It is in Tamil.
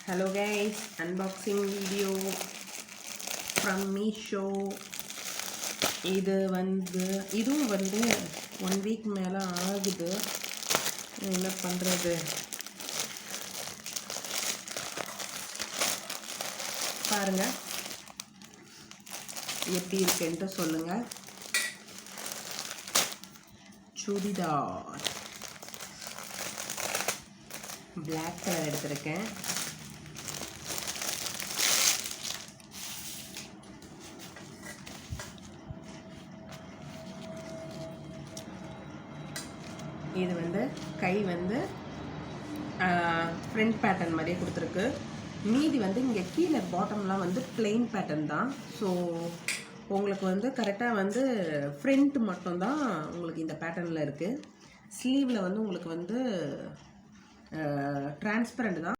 Hello guys, unboxing video from Meesho. இதுவும் வந்து 1 week மேல ஆகுது. என்ன பண்றது? பாருங்க எப்படி இருக்குன்னு சொல்லுங்க. சுடிதார் black கலர் எடுத்திருக்கேன். இது வந்து கை வந்து ஃப்ரண்ட் பேட்டர்ன் மாதிரியே கொடுத்துருக்கு. மீதி வந்து இங்கே கீழே பாட்டம்லாம் வந்து பிளெயின் பேட்டர்ன் தான். ஸோ உங்களுக்கு வந்து கரெக்டாக வந்து ஃப்ரண்ட் மட்டும்தான் உங்களுக்கு இந்த பேட்டர்னில் இருக்குது. ஸ்லீவில் வந்து உங்களுக்கு வந்து டிரான்ஸ்பரண்ட் தான்.